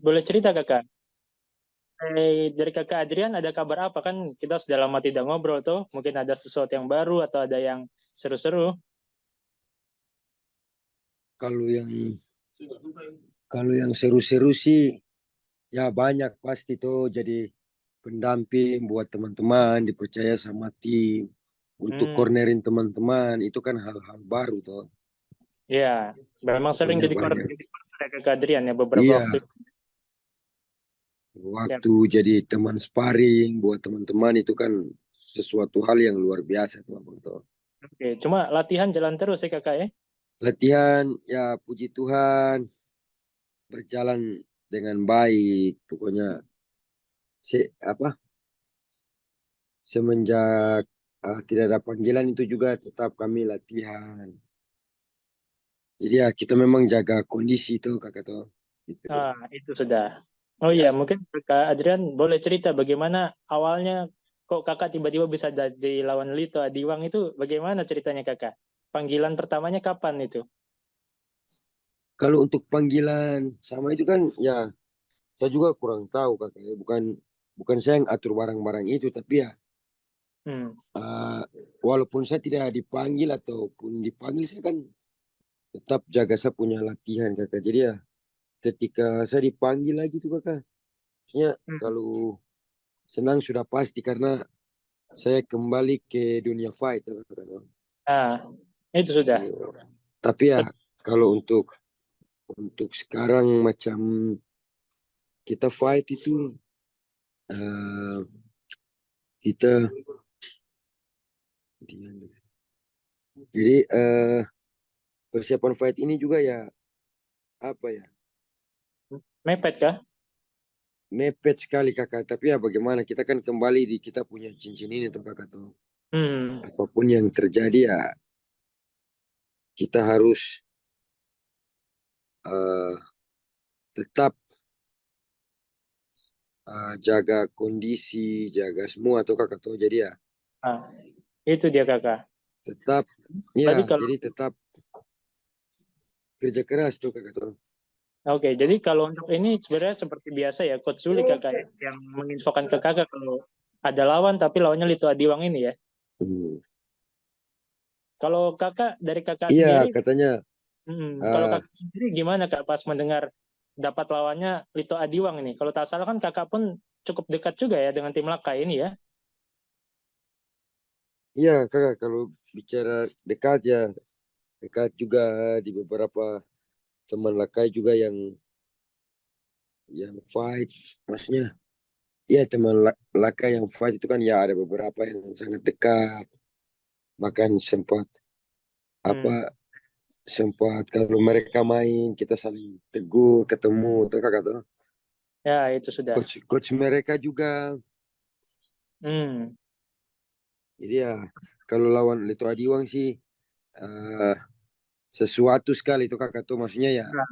boleh cerita kakak. Dari kakak Adrian ada kabar apa kan? Kita sudah lama tidak ngobrol tuh. Mungkin ada sesuatu yang baru atau ada yang seru-seru. Kalau yang kalau yang seru-seru sih ya banyak pasti tuh jadi pendamping buat teman-teman, dipercaya sama tim untuk Hmm, cornerin teman-teman itu kan hal-hal baru tuh. ya. Memang sering Pokoknya jadi banyak. koordinator ya kakak Adrian ya beberapa Iya, waktu. Siap. waktu jadi teman sparring buat teman-teman itu kan sesuatu hal yang luar biasa tuh Abang tuh. Oke, cuma latihan jalan terus ya kakak ya. Latihan ya puji Tuhan berjalan dengan baik. Pokoknya apa semenjak tidak ada panggilan itu juga tetap kami latihan. Jadi ya kita memang jaga kondisi itu kakak tuh. Gitu. Itu sudah. Oh iya, Ya. mungkin kakak Adrian boleh cerita bagaimana awalnya kok kakak tiba-tiba bisa jadi lawan Lito Adiwang itu bagaimana ceritanya kakak? Panggilan pertamanya kapan itu? Kalau untuk panggilan sama itu kan ya saya juga kurang tahu kakak ya. Bukan bukan saya yang atur barang-barang itu tapi ya Hmm. uh, walaupun saya tidak dipanggil ataupun dipanggil saya kan tetap jaga saya punya latihan kakak. Jadi ya ketika saya dipanggil lagi tuh kakak, maksudnya Hmm. kalau senang sudah pasti karena saya kembali ke dunia fight kakak. Ah, itu sudah. Iya. Tapi ya kalau untuk sekarang macam kita fight itu eh, kita jadi persiapan fight ini juga ya apa ya Mepet kah? mepet sekali kakak. Tapi ya bagaimana kita kan kembali di kita punya cincin ini tuh kakak tuh. Hmm. Apapun yang terjadi ya kita harus eh, tetap jaga kondisi, jaga semua tuh kakak tuh. Jadi ya Ah, itu dia kakak. tetap Berarti ya kalau jadi tetap kerja keras tuh kakak tuh. Oke, jadi kalau untuk ini sebenarnya seperti biasa ya, Coach Zuli kakak ya, yang menginfokan ke kakak kalau ada lawan tapi lawannya Lito Adiwang ini ya. Hmm. Kalau kakak dari kakak Iya sendiri, katanya kalau eh kakak sendiri gimana kak pas mendengar dapat lawannya Lito Adiwang ini? Kalau tak salah kan kakak pun cukup dekat juga ya dengan tim Laka ini ya. iya kakak kalau bicara dekat ya dekat juga di beberapa teman lakai juga yang fight maksudnya ya teman lakai yang fight itu kan ya ada beberapa yang sangat dekat bahkan Hmm. apa sempat kalau mereka main kita saling tegur ketemu tuh kakak tuh Ya itu sudah. coach mereka juga Hmm. jadi ya kalau lawan Lito Adiwang sih eh, sesuatu sekali tuh kakak tuh maksudnya ya Nah,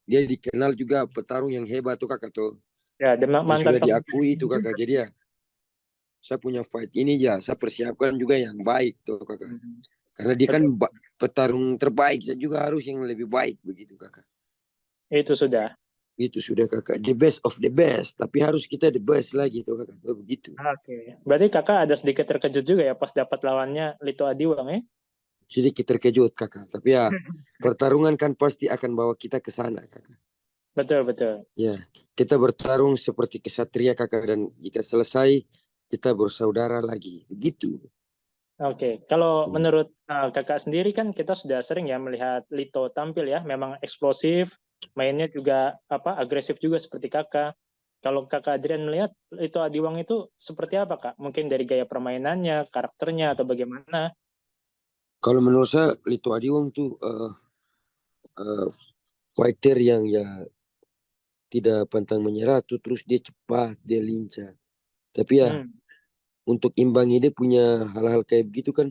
dia dikenal juga petarung yang hebat tuh kakak tuh ya dan mantan sudah pemimpin diakui itu kakak juga. jadi ya saya punya fight ini ya saya persiapkan juga yang baik tuh kakak Hmm. karena dia kan Betul. petarung terbaik saya juga harus yang lebih baik begitu kakak Itu sudah. itu sudah kakak the best of the best tapi harus kita the best lagi tuh kakak tuh begitu Oke. Berarti kakak ada sedikit terkejut juga ya pas dapat lawannya Lito Adiwang ya? sedikit terkejut kakak tapi ya pertarungan kan pasti akan bawa kita ke sana kakak Betul, betul. ya kita bertarung seperti kesatria kakak dan jika selesai kita bersaudara lagi begitu. Oke, kalau Hmm. menurut kakak sendiri kan kita sudah sering ya melihat Lito tampil ya, memang eksplosif, mainnya juga apa agresif juga seperti kakak. Kalau kakak Adrian melihat Lito Adiwang itu seperti apa kak? Mungkin dari gaya permainannya, karakternya atau bagaimana? Kalau menurut saya Lito Adiwang tuh uh, fighter yang ya tidak pantang menyerah tuh terus dia cepat dia lincah tapi ya Hmm. untuk imbangi dia punya hal-hal kayak begitu kan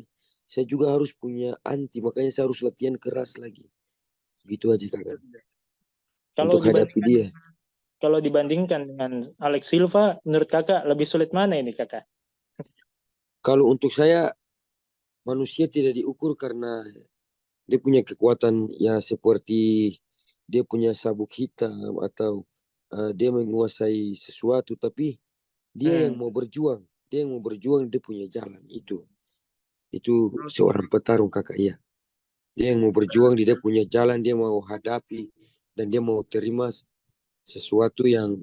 saya juga harus punya anti makanya saya harus latihan keras lagi gitu aja kakak Kalau untuk hadapi dibandingkan dia kalau dibandingkan dengan Alex Silva, menurut kakak lebih sulit mana ini kakak? kalau untuk saya manusia tidak diukur karena dia punya kekuatan ya seperti dia punya sabuk hitam atau dia menguasai sesuatu, tapi dia yang mau berjuang. Dia yang mau berjuang, dia punya jalan. Itu seorang petarung kakak, iya. Dia yang mau berjuang, dia punya jalan, dia mau hadapi, dan dia mau terima sesuatu yang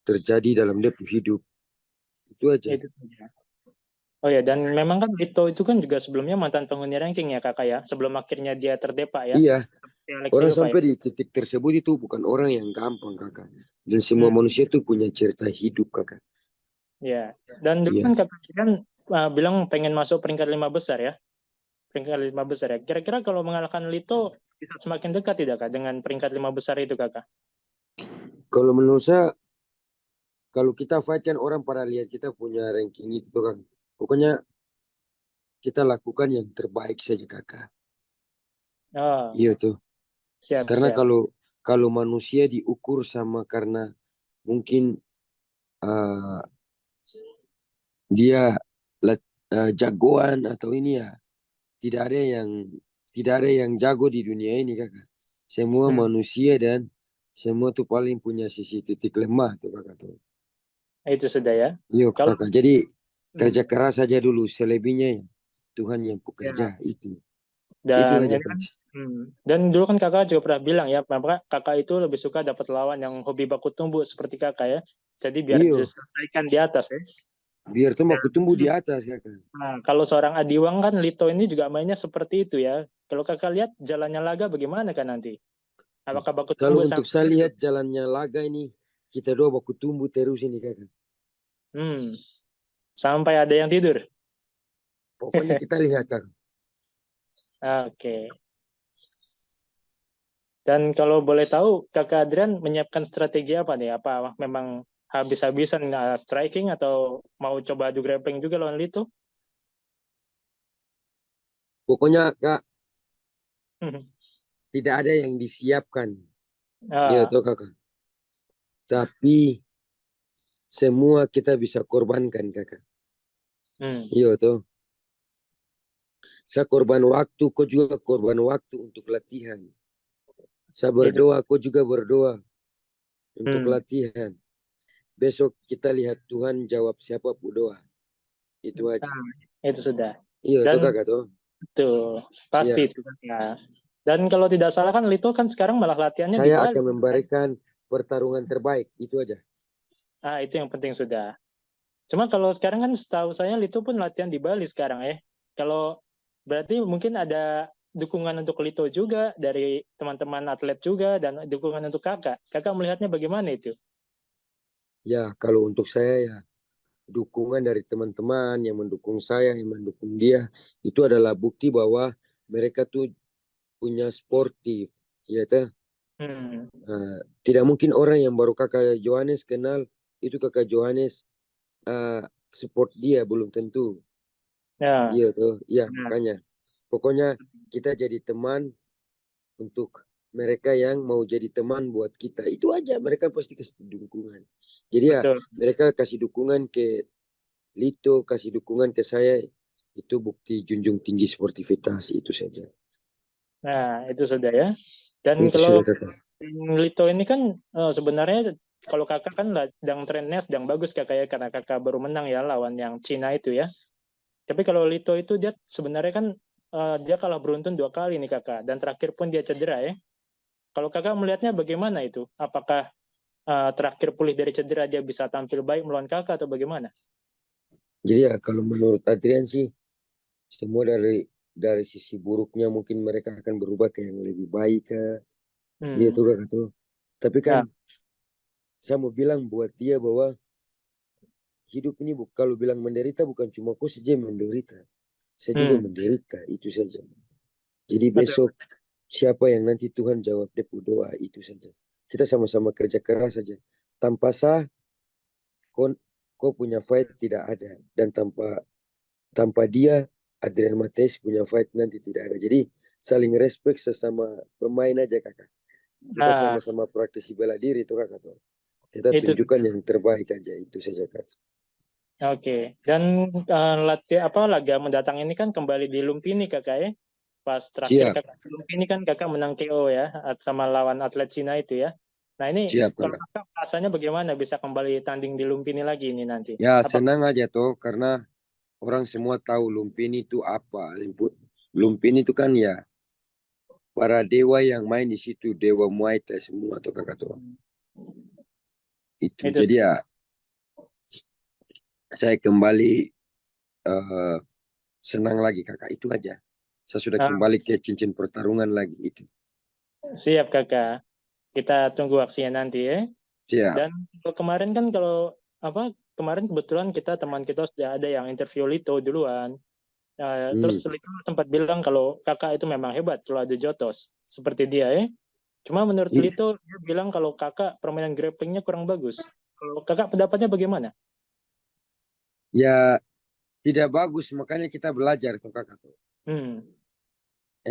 terjadi dalam dia hidup. Itu aja. Itu saja. Oh ya, dan memang kan Lito itu kan juga sebelumnya mantan penghuni ranking ya kakak ya, sebelum akhirnya dia terdepak ya, Iya, seperti Alex orang Silva ya. sampai di titik tersebut itu bukan orang yang gampang kakak. Dan semua Hmm, manusia itu punya cerita hidup kakak. ya. Dan dulu Iya, kan kakak kan bilang pengen masuk peringkat 5 besar ya, peringkat 5 besar ya. Kira-kira kalau mengalahkan Lito bisa semakin dekat tidak kak dengan peringkat 5 besar itu kakak? kalau menurut saya, kalau kita fight kan orang pada lihat kita punya ranking itu kan. Pokoknya kita lakukan yang terbaik saja kakak. Oh, Iya tuh. siap Karena siap. kalau manusia diukur sama karena mungkin uh, dia jagoan atau ini ya, tidak ada yang jago di dunia ini kakak. Semua Hmm, manusia dan semua tuh paling punya sisi titik lemah tuh kakak tuh. itu sudah ya. Iya Kalau kakak. Jadi kerja hmm, keras saja dulu, selebihnya ya Tuhan yang bekerja ya. itu. Itu Dan aja ini kak. kan, dan dulu kan kakak juga pernah bilang ya, bahwa kakak itu lebih suka dapat lawan yang hobi baku tumbuk seperti kakak ya. Jadi biar Iya, diselesaikan di atas ya. biar tuh Dan aku tumbuh di atas kakak. kalau seorang Adiwang kan Lito ini juga mainnya seperti itu ya. Kalau kakak lihat jalannya Laga bagaimana kan nanti? Apakah baku Kalau tumbuk untuk sampai saya itu? lihat jalannya laga ini, kita doa baku tumbuh terus ini kakak. Hmm, sampai ada yang tidur. Pokoknya kita lihat kakak. Oke. Dan kalau boleh tahu, kakak Adrian menyiapkan strategi apa nih? Apa memang habis-habisan striking atau mau coba adu grappling juga lawan Lito? Pokoknya kak, tidak ada yang disiapkan. Iya Ah, tuh kakak. Tapi semua kita bisa korbankan kakak. hmm, Iya tuh. Saya korban waktu, kau juga korban waktu untuk latihan. Saya itu. berdoa, kau juga berdoa untuk Hmm, latihan. Besok kita lihat Tuhan jawab siapapun doa. Itu aja. ah, itu sudah. Iya tuh Dan kakak tuh. itu pasti Siap. itu kan ya. Dan kalau tidak salah kan Lito kan sekarang malah latihannya di Saya Bali. akan memberikan pertarungan terbaik. Itu aja. Ah, itu yang penting sudah. Cuma kalau sekarang kan setahu saya Lito pun latihan di Bali sekarang ya. Kalau berarti mungkin ada dukungan untuk Lito juga dari teman-teman atlet juga dan dukungan untuk kakak. Kakak melihatnya bagaimana itu? Ya, kalau untuk saya ya dukungan dari teman-teman yang mendukung saya, yang mendukung dia, itu adalah bukti bahwa mereka tuh punya sportif. Ya, tuh. Hmm. Tidak mungkin orang yang baru kakak Johannes kenal itu kakak Johannes support dia belum tentu. Ya, Iya tuh, iya benar. makanya. Pokoknya kita jadi teman untuk mereka yang mau jadi teman buat kita. Itu aja mereka pasti kasih dukungan. Jadi ya Betul. mereka kasih dukungan ke Lito, kasih dukungan ke saya. Itu bukti junjung tinggi sportivitas itu saja. Nah, itu sudah ya. Dan Itu sudah kalau kakak. Lito ini kan sebenarnya kalau kakak kan sedang trennya sedang bagus kakak ya karena kakak baru menang ya lawan yang Cina itu ya. Tapi kalau Lito itu dia sebenarnya kan dia kalah beruntun 2 kali nih kakak dan terakhir pun dia cedera ya. Kalau kakak melihatnya bagaimana itu? Apakah terakhir pulih dari cedera dia bisa tampil baik melawan kakak atau bagaimana? Jadi ya kalau menurut Adrian sih semua dari sisi buruknya mungkin mereka akan berubah ke yang lebih baik kah? Iya Hmm. tuh kakak tuh. Tapi kan Nah, saya mau bilang buat dia bahwa hidup ini kalau bilang menderita bukan cuma aku saja yang menderita. Saya juga hmm. menderita, itu saja. Jadi Betul. besok siapa yang nanti Tuhan jawab dia doa itu saja. Kita sama-sama kerja keras saja. Tanpa sah, kau punya fight tidak ada. Dan tanpa dia, Adrian Mateus punya fight nanti tidak ada. Jadi saling respect sesama pemain aja kakak. Kita Nah, sama-sama praktisi bela diri itu kakak tuh. Kita itu. tunjukkan yang terbaik aja itu saja kak. Oke. Dan latihan apa laga mendatang ini kan kembali di Lumpini kakak ya. Pas terakhir Siap. kakak di Lumpini kan kakak menang KO ya sama lawan atlet Cina itu ya. Nah ini Siap kalau kakak. kakak rasanya bagaimana bisa kembali tanding di Lumpini lagi ini nanti? Ya Apa? senang aja tuh karena orang semua tahu Lumpini itu apa. Lumpini itu kan ya para dewa yang main di situ, dewa Muay Thai semua tuh kakak tuh. Itu Itu jadi ya saya kembali eh, senang lagi kakak itu aja. Saya sudah ah, kembali ke cincin pertarungan lagi itu. siap kakak. Kita tunggu aksinya nanti ya. Siap. Dan kemarin kan kalau apa kemarin kebetulan teman kita sudah ada yang interview Lito duluan. Terus Hmm. Lito sempat bilang kalau kakak itu memang hebat kalau ada jotos seperti dia ya. Cuma menurut I- Lito dia bilang kalau kakak permainan grapplingnya kurang bagus. Kalau kakak pendapatnya bagaimana? Ya tidak bagus makanya kita belajar tuh kakak tuh. Hmm.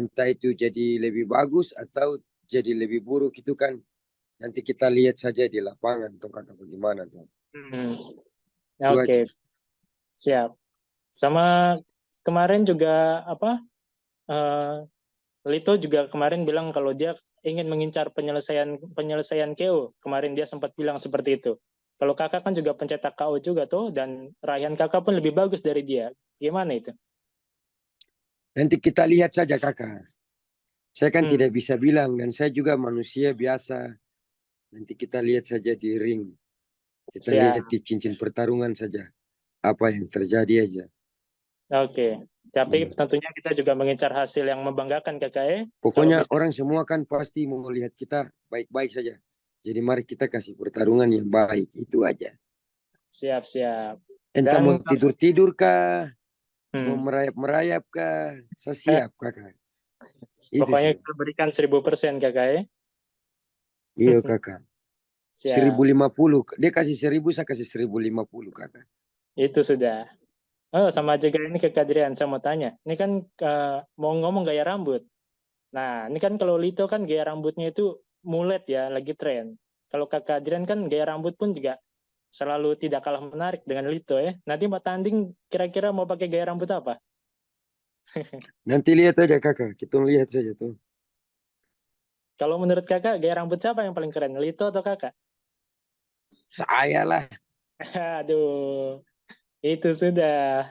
Entah itu jadi lebih bagus atau jadi lebih buruk itu kan nanti kita lihat saja di lapangan tuh kakak bagaimana tuh. Hmm. Itu aja. Oke, siap. Sama kemarin juga apa? eh, Lito juga kemarin bilang kalau dia ingin mengincar penyelesaian penyelesaian KO. Kemarin dia sempat bilang seperti itu. Kalau kakak kan juga pencetak KO juga tuh dan raihan kakak pun lebih bagus dari dia. Gimana itu? Nanti kita lihat saja kakak. Saya kan Hmm, tidak bisa bilang dan saya juga manusia biasa. Nanti kita lihat saja di ring. Kita lihat siap. di cincin pertarungan saja. Apa yang terjadi aja. Oke. Tapi Hmm. tentunya kita juga mengincar hasil yang membanggakan kakak ya. Kalau Pokoknya bisa orang semua kan pasti mau lihat kita baik-baik saja. Jadi mari kita kasih pertarungan yang baik. Itu aja. siap-siap. Entah Dan mau tidur-tidur kah, mau hmm, merayap-merayap kah, saya eh, siap kakak. Itu pokoknya saja. kita berikan 1000% kakak ya. Iya kakak. Seribu Siap. lima puluh. Dia kasih 1000, saya kasih 1050 kakak. Itu sudah. Oh, sama juga ini ke Kadrian, saya mau tanya. Ini kan mau ngomong gaya rambut. Nah, ini kan kalau Lito kan gaya rambutnya itu mulet ya, lagi tren. Kalau Kakak Adrian kan gaya rambut pun juga selalu tidak kalah menarik dengan Lito ya. Nanti mau tanding kira-kira mau pakai gaya rambut apa? Nanti lihat aja kakak. Kita lihat saja tuh. Kalau menurut Kakak, gaya rambut siapa yang paling keren? Lito atau Kakak? Saya lah. Aduh, itu sudah.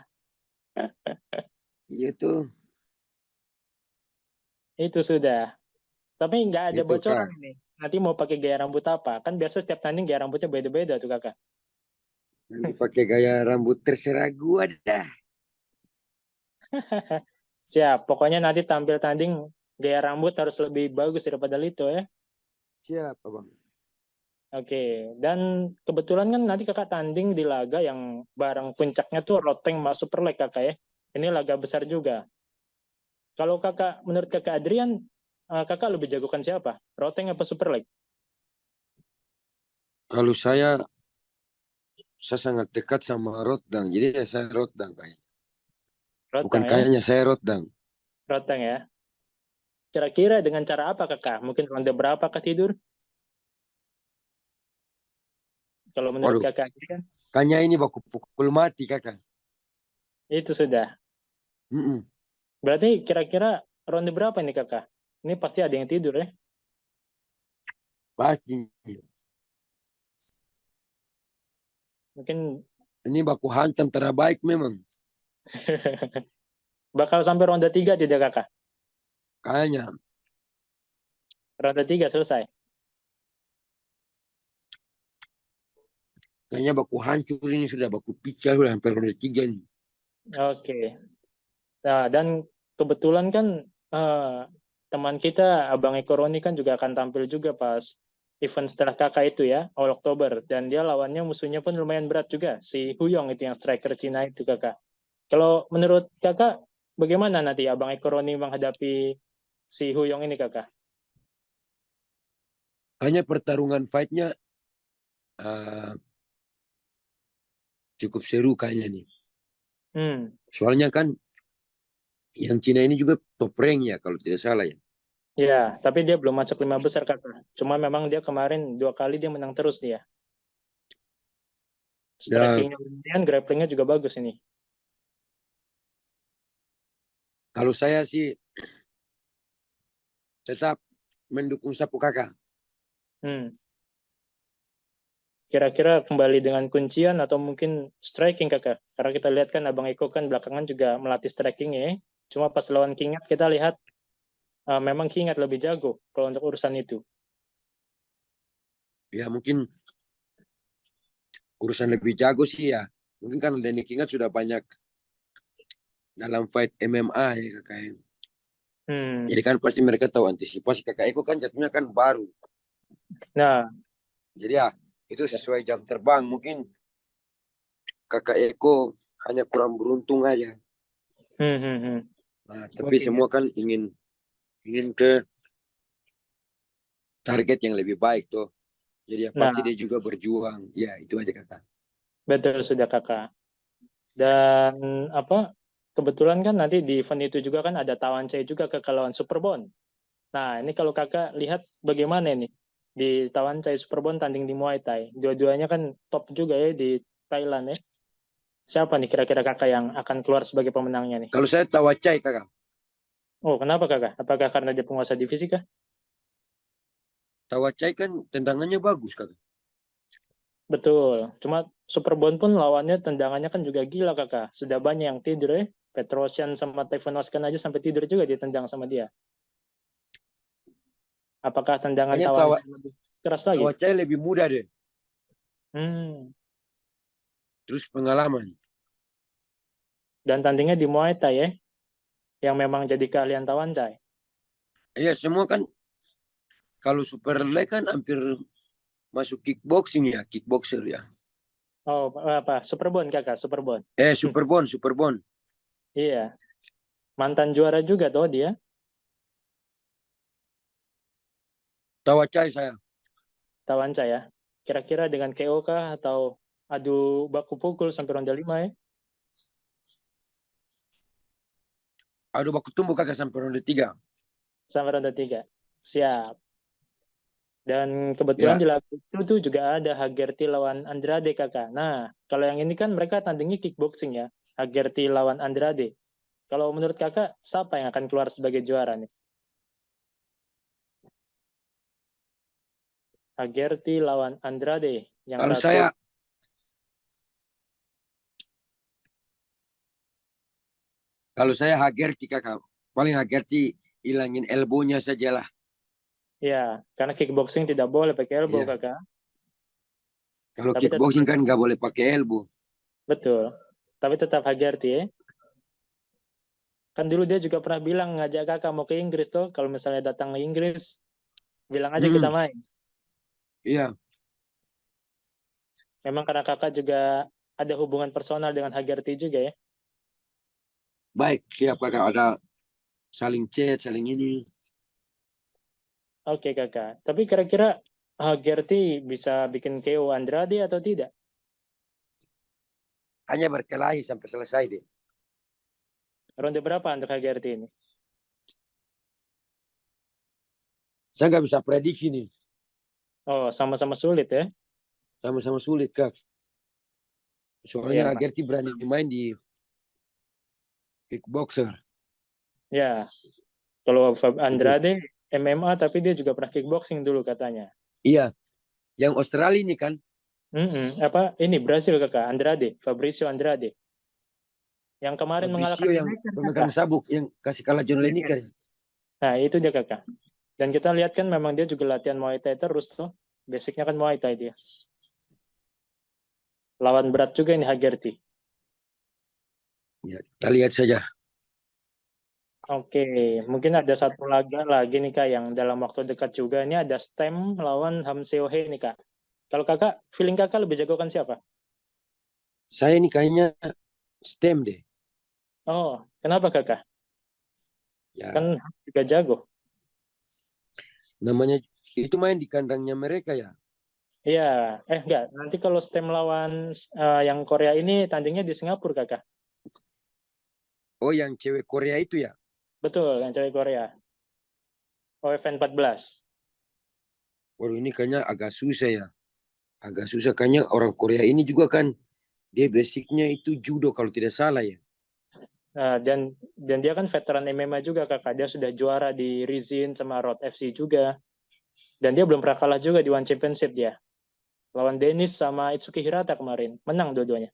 Iya tuh. Itu sudah. Tapi nggak ada Itu bocoran kak. ini. Nanti mau pakai gaya rambut apa? Kan biasa setiap tanding gaya rambutnya beda-beda tuh Kakak. Nanti pakai gaya rambut terserah gua dah. Siap. Pokoknya nanti tampil tanding gaya rambut harus lebih bagus daripada Lito ya. Siap abang. Oke. Dan kebetulan kan nanti kakak tanding di laga yang barang puncaknya tuh Roteng sama Super Leg kakak ya. Ini laga besar juga. Kalau kakak, menurut kakak Adrian, kakak lebih jagokan siapa? Roteng apa Super Leg? Kalau saya sangat dekat sama Rotdang. Jadi ya saya Rotdang kayaknya. Bukan Roteng ya. kayaknya saya Rotdang. Roteng ya. Kira-kira dengan cara apa kakak? Mungkin ronde berapa kak tidur? Kalau menurut Waduh. kakak Adrian, Kayaknya ini baku pukul mati kakak. itu sudah. Mm-mm. Berarti kira-kira ronde berapa nih kakak? Ini pasti ada yang tidur ya. Pasti. Mungkin Ini baku hantam terbaik memang. bakal sampai ronde 3 tidak kakak? Kayaknya. Ronde 3 selesai. Kayaknya baku hancur ini sudah baku pecah sudah hampir ronde 3 nih. Oke. Nah, dan kebetulan kan eh, teman kita Abang Eko Roni kan juga akan tampil juga pas event setelah kakak itu ya, awal Oktober. Dan dia lawannya musuhnya pun lumayan berat juga, si Huyong itu yang striker Cina itu kakak. Kalau menurut kakak, bagaimana nanti Abang Eko Roni menghadapi si Huyong ini kakak? Kayaknya pertarungan fightnya uh, cukup seru kayaknya nih. Hmm, Soalnya kan yang Cina ini juga top rank ya kalau tidak salah ya. ya, tapi dia belum masuk 5 besar kakak. Cuma memang dia kemarin 2 kali dia menang terus dia. Dan Strikingnya lumayan, grapplingnya juga bagus ini. kalau saya sih tetap mendukung Sapu Kakak. Hmm. kira-kira kembali dengan kuncian atau mungkin striking kakak? Karena kita lihat kan Abang Eko kan belakangan juga melatih striking ya. Cuma pas lawan Kingat kita lihat memang Kingat lebih jago kalau untuk urusan itu. Ya mungkin urusan lebih jago sih ya. Mungkin kan Denny Kingat sudah banyak dalam fight MMA ya kakak. Jadi kan pasti mereka tahu antisipasi. Kakak Eko kan jatuhnya kan baru. Nah, Jadi ya itu sesuai jam terbang. Mungkin kakak Eko hanya kurang beruntung aja. Nah, tapi mungkin ya. semua kan ingin ke target yang lebih baik tuh. Jadi ya pasti Nah, dia juga berjuang. Ya itu aja kakak. betul sudah kakak. Dan kebetulan kan nanti di event itu juga kan ada Tawancai juga ke lawan Superbon. Nah, ini kalau kakak lihat bagaimana nih di Tawancai Superbon tanding di Muay Thai. Dua-duanya kan top juga ya di Thailand ya. Siapa nih kira-kira kakak yang akan keluar sebagai pemenangnya nih? Kalau saya Tawacai kakak. Oh, kenapa kakak? Apakah karena dia penguasa divisi kah? Tawacai kan tendangannya bagus kakak. Betul. Cuma Superbon pun lawannya tendangannya kan juga gila kakak. Sudah banyak yang tidur ya. Petrosian sama Tevon Oskan aja sampai tidur juga dia tendang sama dia. Apakah tendangan Kayaknya Tawancai lebih keras lagi? Tawacai lebih mudah deh. Hmm. Terus pengalaman. Dan tandingnya di Muay Thai ya, yang memang jadi keahlian Tawancai. Ya semua kan kalau super leg kan hampir masuk kickboxing ya, kickboxer ya. Oh, apa? Superbon kakak, Superbon. Superbon. Iya. Mantan juara juga tuh dia. Tawacai saya. Tawancai ya. Kira-kira dengan KO kah atau adu baku pukul sampai ronde 5 ya? Aduh baku tumbuh kakak sampai ronde 3. Sampai ronde 3. Siap. Dan kebetulan Ya, di lagu itu tuh juga ada Hagerty lawan Andrade kakak. Nah, kalau yang ini kan mereka tandingnya kickboxing ya. Hagerty lawan Andrade. Kalau menurut kakak, siapa yang akan keluar sebagai juara nih? Hagerty lawan Andrade. Yang kalau satu, saya Hagerty kakak. Paling Hagerty hilangin elbownya saja lah. ya, karena kickboxing tidak boleh pakai elbow Ya. kakak. Kalau Tapi tetap kickboxing kan nggak boleh pakai elbow. betul. Tapi tetap Hagerty ya. Kan dulu dia juga pernah bilang ngajak kakak mau ke Inggris tuh. Kalau misalnya datang ke Inggris, bilang aja kita Hmm, main. iya, Memang karena kakak juga ada hubungan personal dengan Hagerty juga ya. baik siap kakak. Ada saling chat, saling ini. Oke kakak. Tapi kira-kira Hagerty bisa bikin KO Andrade atau tidak? Hanya berkelahi sampai selesai deh. Ronde berapa untuk Hagerty ini? Saya nggak bisa prediksi nih. Oh, sama-sama sulit ya. Sama-sama sulit kak. Soalnya Ya, Pak. Hagerty berani main di kickboxer. Ya, kalau Andrade MMA tapi dia juga pernah kickboxing dulu katanya. Iya, yang Australia ini kan. Apa ini Brasil kakak Andrade, Fabricio Andrade. Yang kemarin mengalahkan Fabricio yang Lineker pemegang kakak. sabuk yang kasih kalah John Lineker. Nah, itu dia kakak. Dan kita lihat kan memang dia juga latihan Muay Thai terus tuh. Basicnya kan Muay Thai dia. Lawan berat juga ini Hagerty. Ya, kita lihat saja. Oke, mungkin ada satu lagi nih kak yang dalam waktu dekat juga. Ini ada Stem lawan Ham Seohe nih kak. Kalau kakak, feeling kakak lebih jago kan siapa? Saya ini kayaknya stem deh. Oh, kenapa kakak? Kan Ya, juga jago. namanya itu main di kandangnya mereka ya. Iya, enggak. Nanti kalau Stem lawan yang Korea ini tandingnya di Singapura kakak. Oh, yang cewek Korea itu ya. Betul, yang cewek Korea. OFN 14. Waduh, ini kayaknya agak susah ya. Agak susah kayaknya orang Korea ini juga kan dia basicnya itu judo kalau tidak salah ya. Dan dia kan veteran MMA juga kakak. Dia sudah juara di Rizin sama Road FC juga. Dan dia belum pernah kalah juga di One Championship dia. lawan Dennis sama Itsuki Hirata kemarin, menang dua-duanya.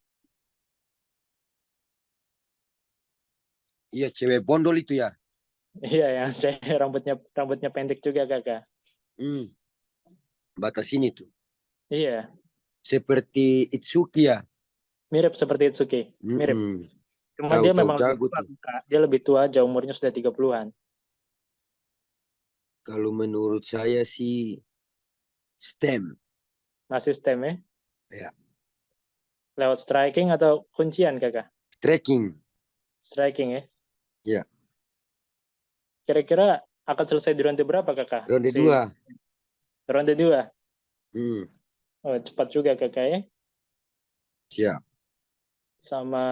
Iya, cewek bondol itu ya. Iya, yang saya rambutnya pendek juga kakak. Hmm, batas ini tuh. Iya, Seperti Itsuki ya. mirip seperti Itsuki, mirip. Mm-mm. Cuma dia Tahu-tahu memang lebih jago tua, tuh. Kak. Dia lebih tua, aja umurnya sudah 30-an. Kalau menurut saya sih STEM. Masih STEM ya? Ya, Lewat striking atau kuncian kakak? trekking. Striking ya? Ya, Kira-kira akan selesai di ronde berapa kakak? ronde Si 2. ronde 2. Hmm, Oh, cepat juga kakak ya. siap. Sama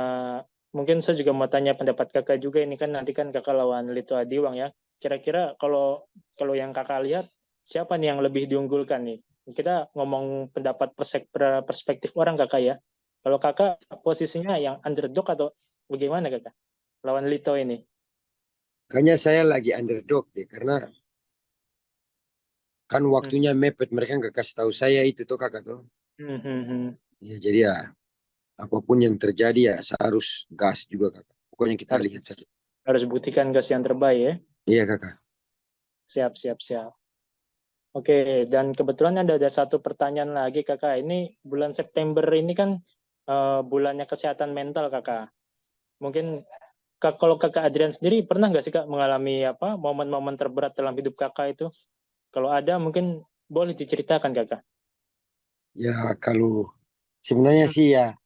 mungkin saya juga mau tanya pendapat kakak juga, ini kan nanti kan kakak lawan Lito Adiwang ya. Kira-kira kalau kalau yang kakak lihat siapa nih yang lebih diunggulkan nih? Kita ngomong pendapat perspektif orang kakak ya. Kalau kakak posisinya yang underdog atau bagaimana kakak lawan Lito ini? Kayaknya saya lagi underdog deh. Karena kan Hmm, waktunya mepet. Mereka nggak kasih tahu saya itu tuh kakak tuh. hmm, hmm, hmm. Ya, jadi ya apapun yang terjadi ya saya harus gas juga kakak. Pokoknya kita Harus lihat saja. harus buktikan gas yang terbaik ya. Iya kakak. Siap, siap, siap. Oke, dan kebetulan ada satu pertanyaan lagi kakak. Ini bulan September ini kan bulannya kesehatan mental kakak. Mungkin kalau kakak Adrian sendiri pernah nggak sih kak mengalami apa momen-momen terberat dalam hidup kakak itu? Kalau ada mungkin boleh diceritakan kakak. Ya kalau sebenarnya Hmm. sih ya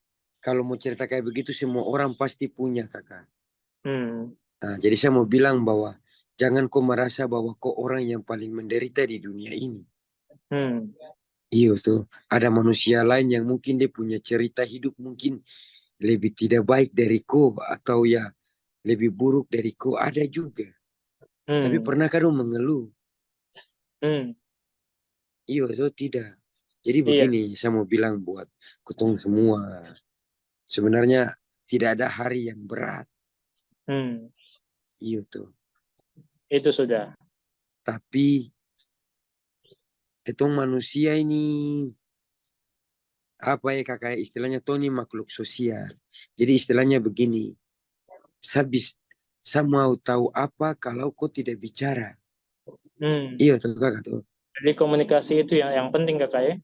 kalau mau cerita kayak begitu semua orang pasti punya kakak. Hmm. Nah, jadi saya mau bilang bahwa jangan kau merasa bahwa kau orang yang paling menderita di dunia ini. Hmm. Iya tuh, ada manusia lain yang mungkin dia punya cerita hidup mungkin lebih tidak baik dari kau atau ya lebih buruk dari kau ada juga. Tapi Hmm. pernah kadang mengeluh? Hmm. Iya tuh tidak. Jadi Iya. begini, saya mau bilang buat ketong semua. Sebenarnya tidak ada hari yang berat. Hmm. Iya tuh. Itu sudah. Tapi ketong manusia ini apa ya kakak istilahnya Tony makhluk sosial. Jadi istilahnya begini, saya, saya mau tahu apa kalau kau tidak bicara. Hmm. Iya tuh kakak tuh. Jadi komunikasi itu yang penting kakak ya.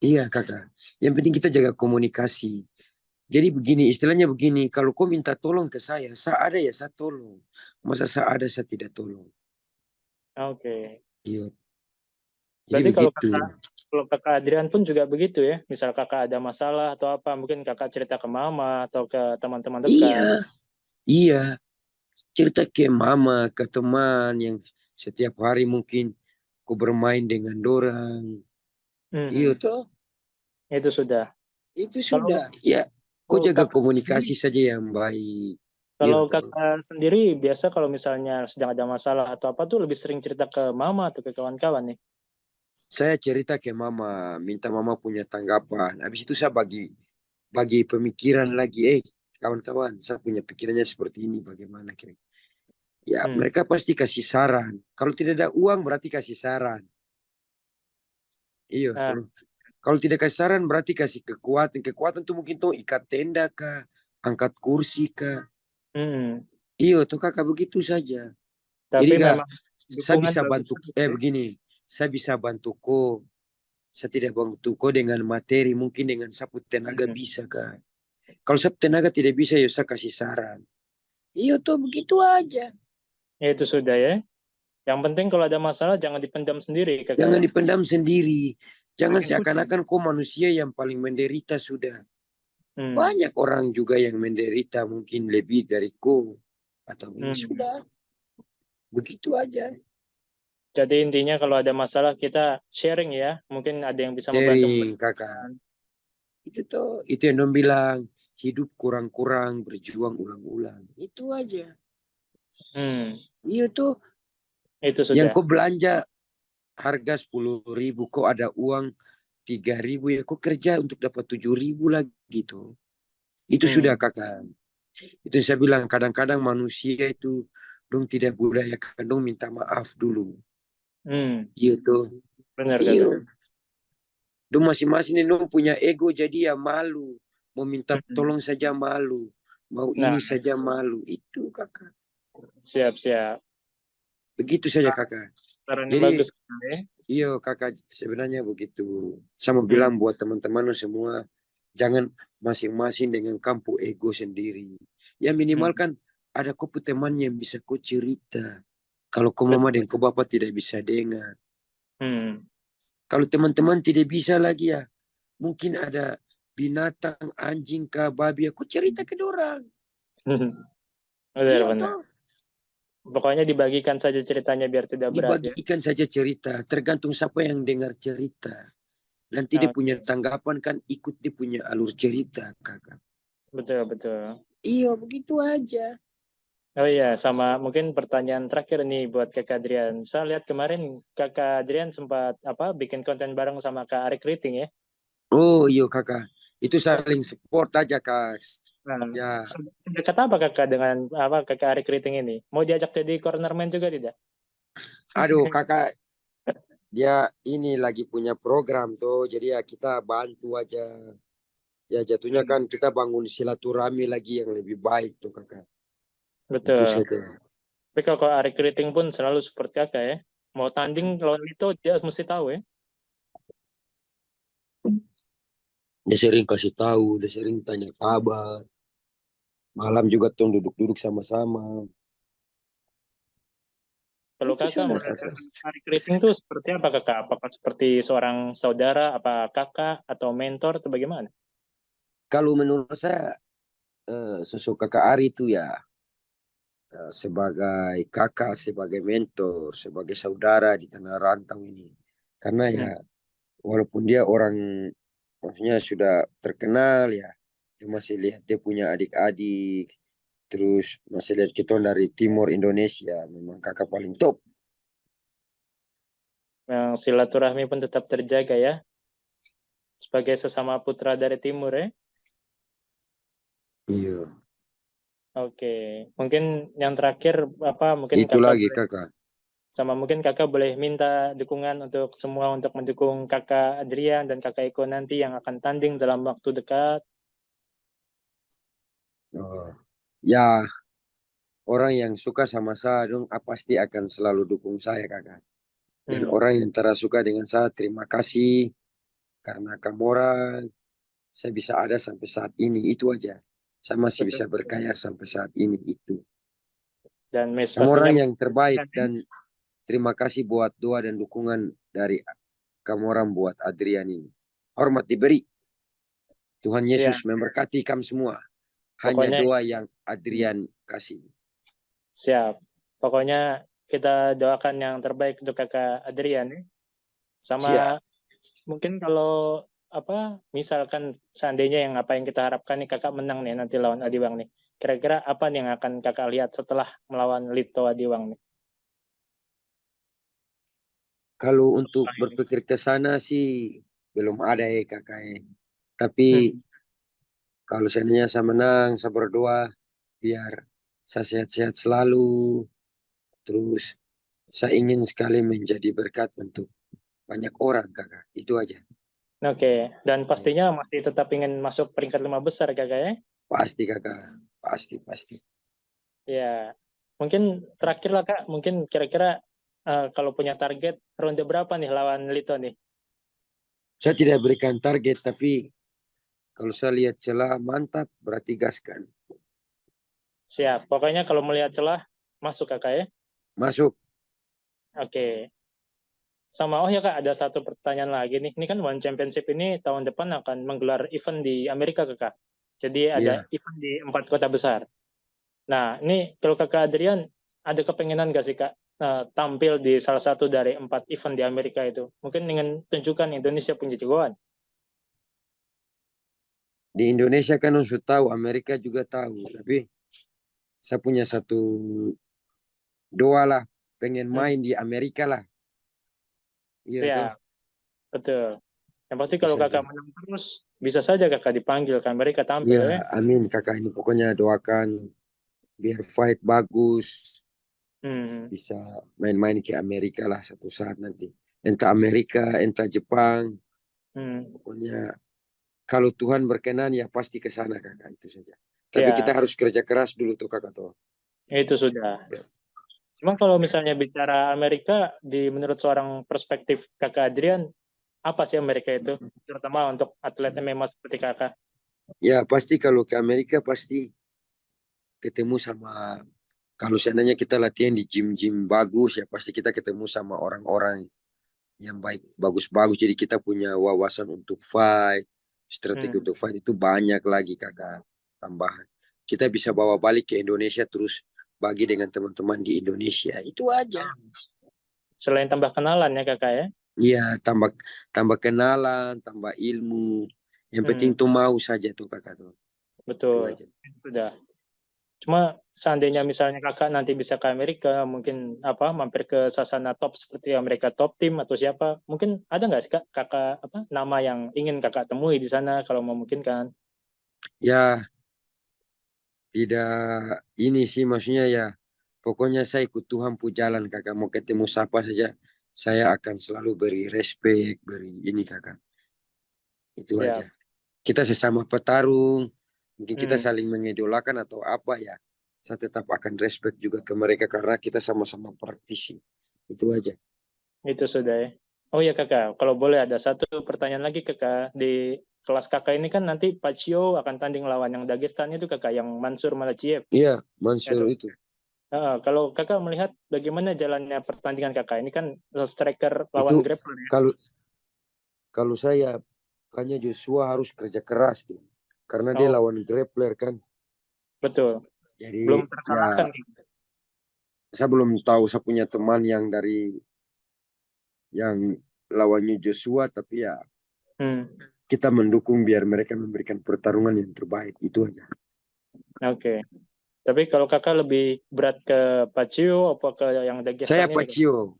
Iya kakak. Yang penting kita jaga komunikasi. Jadi begini, istilahnya begini, kalau kau minta tolong ke saya ada ya saya tolong. Masa saya ada saya tidak tolong. Oke. Iya, jadi Berarti begitu. kalau kakak Adrian pun juga begitu ya. Misal kakak ada masalah atau apa, mungkin kakak cerita ke mama atau ke teman-teman dekat. Iya, iya. Cerita ke mama, ke teman yang setiap hari mungkin kau bermain dengan dorang. Iya Mhm. toh, Itu sudah. itu Kalau sudah. Ya, kau kalau jaga kakak komunikasi sendiri, saja yang baik. Iya kalau toh. kakak sendiri biasa kalau misalnya sedang ada masalah atau apa tuh lebih sering cerita ke mama atau ke kawan-kawan nih. Saya cerita ke mama, minta mama punya tanggapan. Habis itu saya bagi bagi pemikiran lagi. Kawan-kawan, saya punya pikirannya seperti ini. Bagaimana kira? Ya, Hmm. mereka pasti kasih saran. Kalau tidak ada uang berarti kasih saran. Iya Nah, tuh. Kalau tidak kasih saran berarti kasih kekuatan. Kekuatan tuh mungkin tuh ikat tenda kah, angkat kursi kah. hmm. Iya tuh kakak begitu saja. Jadi Tapi kak, memang saya dukungan bisa bagus bantu. banget ya. Begini, saya bisa bantu kok. Saya tidak bantu kok dengan materi, mungkin dengan sapu tenaga Hmm. bisa kak. Kalau sapu tenaga tidak bisa, ya saya kasih saran. Iya tuh begitu aja. Ya, itu sudah ya. Yang penting kalau ada masalah jangan dipendam sendiri kakak Jangan ya. dipendam sendiri. Jangan Bikin kucing. seakan-akan kau manusia yang paling menderita sudah. Hmm. Banyak orang juga yang menderita mungkin lebih dari kau. Atau ini Hmm. sudah. Begitu aja. Jadi intinya kalau ada masalah kita sharing ya. Mungkin ada yang bisa membantu Sharing kakak. memberikan. Itu tuh. Itu yang dong bilang. Hidup kurang-kurang berjuang ulang-ulang. Itu aja. Hmm. Iya tuh. Itu Yang sudah. kau belanja harga 10.000. Kok ada uang 3.000 ya. Kok kerja untuk dapat 7.000 lagi tuh. Itu sudah Hmm. kakak. Itu yang saya bilang kadang-kadang manusia itu dong tidak budaya dong minta maaf dulu. Hmm. Iya tuh. Benar Iya. kakak. Dong masing-masing ini dong punya ego jadi ya malu. Mau minta Hmm. tolong saja malu. Mau Nah, ini saja malu. Itu kakak. siap-siap. Begitu saja kakak. Saran yang Jadi bagus. Ya. iya kakak sebenarnya begitu. Saya mau Hmm. bilang buat teman-teman semua. Jangan masing-masing dengan kampu ego sendiri. Ya minimal Hmm. kan ada kau teman yang bisa kau cerita. Kalau kau mama Betul. dan kau bapak tidak bisa dengar. Hmm. Kalau teman-teman tidak bisa lagi ya. Mungkin ada binatang, anjing kah, babi. Aku cerita ke dorang. Iya Benar-benar. toh. Pokoknya dibagikan saja ceritanya biar tidak berat ya. Dibagikan saja cerita. Tergantung siapa yang dengar cerita. Nanti dia Nah, punya tanggapan kan ikut dia punya alur cerita kakak. betul betul. Iya begitu aja. Oh iya, sama mungkin pertanyaan terakhir nih buat Kakak Adrian. Saya lihat kemarin Kakak Adrian sempat bikin konten bareng sama Kak Arik Riting ya. Oh iya kakak. Itu saling support aja kak. Nah, Ya. sedekat apa Kakak dengan Kakak Arik Riting ini? Mau diajak jadi cornerman juga tidak? Aduh kakak. Dia ini lagi punya program tuh. Jadi ya kita bantu aja. Ya jatuhnya Hmm, kan kita bangun silaturahmi lagi yang lebih baik tuh kakak. Itu betul. saja. Tapi kalau Arik Riting pun selalu seperti Kakak ya. Mau tanding lawan itu dia mesti tahu ya. Dia sering kasih tahu, dia sering tanya kabar. Malam juga tuh duduk-duduk sama-sama. Kalau Itu Kakak sudah melihat kakak. Arik Riting itu seperti apa Kakak? Apakah seperti seorang saudara, apa kakak atau mentor atau bagaimana? Kalau menurut saya sosok kakak Ari itu ya sebagai kakak, sebagai mentor, sebagai saudara di tanah rantau ini. Karena ya Hmm, walaupun dia orang maksudnya sudah terkenal ya, dia masih lihat dia punya adik-adik, terus masih lihat kita dari timur Indonesia, memang kakak paling top. yang silaturahmi pun tetap terjaga ya sebagai sesama putra dari timur ya. Iya, Oke, mungkin yang terakhir mungkin itu kakak lagi boleh kakak. mungkin kakak boleh minta dukungan untuk semua untuk mendukung kakak Adrian dan kakak Eko nanti yang akan tanding dalam waktu dekat. Oh. Ya, orang yang suka sama saya dong pasti akan selalu dukung saya kakak. Dan Hmm, orang yang tidak suka dengan saya terima kasih karena kamu orang saya bisa ada sampai saat ini itu aja. Saya masih betul. bisa berkaya sampai saat ini itu. Dan Miss Kamu pastinya orang yang terbaik dan terima kasih buat doa dan dukungan dari kamu orang buat Adrian ini. Hormat diberi. Tuhan Yesus siap. memberkati kamu semua. Hanya Pokoknya doa yang Adrian kasih. siap. Pokoknya kita doakan yang terbaik untuk kakak Adrian ya. Siap. Sama mungkin kalau misalkan seandainya yang apa yang kita harapkan nih kakak menang nih nanti lawan Adiwang nih. Kira-kira apa nih yang akan kakak lihat setelah melawan Lito Adiwang nih? Kalau untuk Setelah ini. berpikir ke sana sih belum ada ya kakak. Tapi Hmm, kalau seandainya saya menang, saya berdoa biar saya sehat-sehat selalu. Terus saya ingin sekali menjadi berkat untuk banyak orang kakak. Itu aja. Oke, dan pastinya masih tetap ingin masuk peringkat 5 besar kakak ya? Pasti kakak. Pasti, pasti. Ya, mungkin terakhir lah kak, mungkin kira-kira kalau punya target ronde berapa nih lawan Lito nih? Saya tidak berikan target, tapi kalau saya lihat celah mantap, berarti gaskan. Siap, pokoknya kalau melihat celah masuk kakak ya? Masuk. Oke, sama oh ya kak, ada satu pertanyaan lagi nih. Ini kan One Championship ini tahun depan akan menggelar event di Amerika kakak. Jadi ada Iya. event di 4 kota besar. Nah, ini kalau kakak Adrian ada kepengenan gak sih kak tampil di salah satu dari 4 event di Amerika itu? Mungkin dengan tunjukkan Indonesia punya jagoan. Di Indonesia kan sudah tahu, Amerika juga tahu. Tapi saya punya satu doa lah, pengen Hmm, main di Amerika lah. Iya tuh, siap, betul. Yang pasti itu kalau saja. kakak menang terus, bisa saja kakak dipanggil ke Amerika tampil Iya, ya. amin kakak ini pokoknya doakan biar fight bagus, Hmm, bisa main-main ke Amerika lah satu saat nanti. Entah Amerika, entah Jepang, Pokoknya kalau Tuhan berkenan ya pasti ke sana kakak, itu saja. Tapi Ya, kita harus kerja keras dulu tuh kakak tuh. itu sudah. Cuma kalau misalnya bicara Amerika, menurut seorang perspektif kakak Adrian, apa sih Amerika itu? Terutama untuk atlet MMA seperti kakak. Ya pasti kalau ke Amerika pasti ketemu sama, kalau seandainya kita latihan di gym-gym bagus ya pasti kita ketemu sama orang-orang yang baik, bagus-bagus. Jadi kita punya wawasan untuk fight, strategi untuk fight itu banyak lagi kakak, tambahan. Kita bisa bawa balik ke Indonesia terus bagi dengan teman-teman di Indonesia. Itu aja. Selain tambah kenalan ya kakak ya? Iya, tambah kenalan, tambah ilmu. Yang penting tuh mau saja tuh kakak tuh. Betul. Sudah. Cuma seandainya misalnya kakak nanti bisa ke Amerika, mungkin mampir ke sasana top seperti Amerika Top Team atau siapa, mungkin ada nggak sih kakak nama yang ingin kakak temui di sana kalau memungkinkan? Ya, tidak ini sih maksudnya ya. Pokoknya saya ikut Tuhan pu jalan kakak. Mau ketemu siapa saja, saya akan selalu beri respect, beri ini kakak. Itu Siap. aja. Kita sesama petarung, mungkin kita saling mengidolakan atau apa ya. Saya tetap akan respect juga ke mereka karena kita sama-sama praktisi. Itu aja. Itu sudah ya. Oh ya kakak, kalau boleh ada satu pertanyaan lagi kakak. Di kelas kakak ini kan nanti Pacio akan tanding lawan yang Dagestan itu kakak, yang Mansur Malaciev. Iya, Mansur itu. Kalau kakak melihat bagaimana jalannya pertandingan kakak, ini kan striker lawan grappler ya? Kalau saya, kayaknya Joshua harus kerja keras tuh. Karena dia lawan grappler kan. Betul. Jadi belum terkalahkan. Ya, saya belum tahu, saya punya teman yang dari yang lawannya Joshua, tapi ya kita mendukung biar mereka memberikan pertarungan yang terbaik, itu aja. Oke. Tapi kalau kakak lebih berat ke Pacio apa ke yang Dagestan Saya ini? Pacio.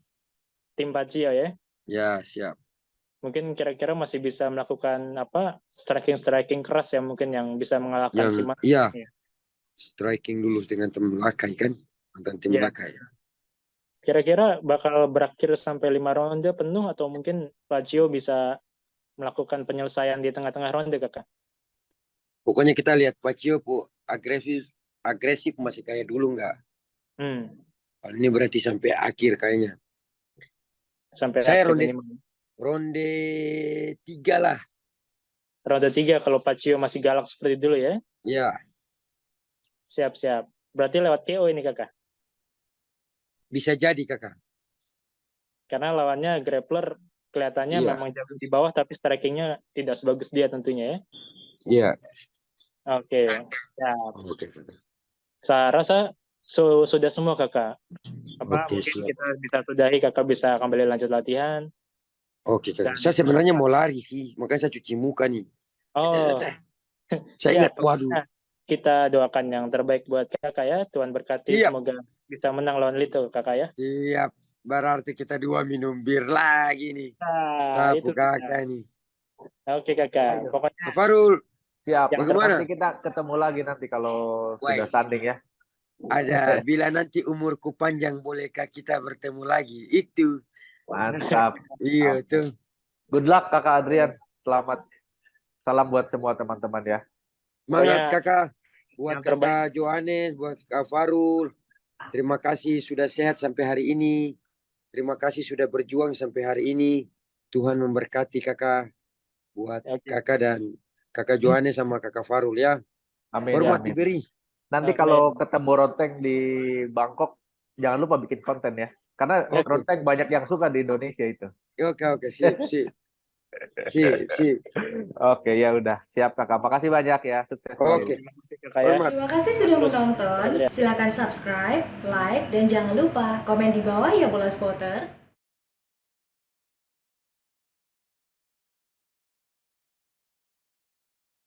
Tim Pacio ya? Ya, siap. Mungkin kira-kira masih bisa melakukan striking keras ya, mungkin yang bisa mengalahkan si Mas. Iya. Striking dulu dengan tim Lakai kan, mantan tim Lakai. Kira-kira bakal berakhir sampai 5 ronde penuh atau mungkin Pacio bisa melakukan penyelesaian di tengah-tengah ronde kakak? Pokoknya kita lihat Pacio agresif masih kayak dulu nggak? Kalau ini berarti sampai akhir kayaknya. Sampai saya akhir ronde 3 lah. Ronde 3 kalau Pacio masih galak seperti dulu ya? Iya. Siap-siap. Berarti lewat KO ini kakak? Bisa jadi kakak. Karena lawannya grappler kelihatannya memang jago di bawah, tapi strikingnya tidak sebagus dia tentunya ya? Iya. Oke. Saya rasa sudah semua kakak. Mungkin siap. kita bisa sudahi, kakak bisa kembali lanjut latihan. Oke kakak. Saya sebenarnya mau lari sih, makanya saya cuci muka nih. Saya ingat, waduh. Kita doakan yang terbaik buat kakak ya. Tuhan berkati, semoga bisa menang lawan Lito kakak ya. Siap. Berarti kita 2 minum bir lagi nih. Sapu kakak nih. Oke kakak. Pokoknya Farul. Siap. Bagaimana? Nanti kita ketemu lagi nanti kalau sudah tanding ya. Ada bila nanti umurku panjang bolehkah kita bertemu lagi? Itu. Mantap. Iya tuh. Good luck kakak Adrian. Selamat. Salam buat semua teman-teman ya. Semangat kakak. Buat kakak Johannes, buat kak Farul. Terima kasih sudah sehat sampai hari ini. Terima kasih sudah berjuang sampai hari ini. Tuhan memberkati kakak. Buat kakak dan kakak Johannes sama kakak Farul ya. Amin. Hormat diberi. Nanti kalau ketemu Ronteng di Bangkok, jangan lupa bikin konten ya. Karena Ronteng banyak yang suka di Indonesia itu. Oke, sip. Oke, ya udah. Siap kakak. Makasih banyak ya. Sukses selalu. Terima kasih sudah menonton. Silakan subscribe, like, dan jangan lupa komen di bawah ya Bola Spotter.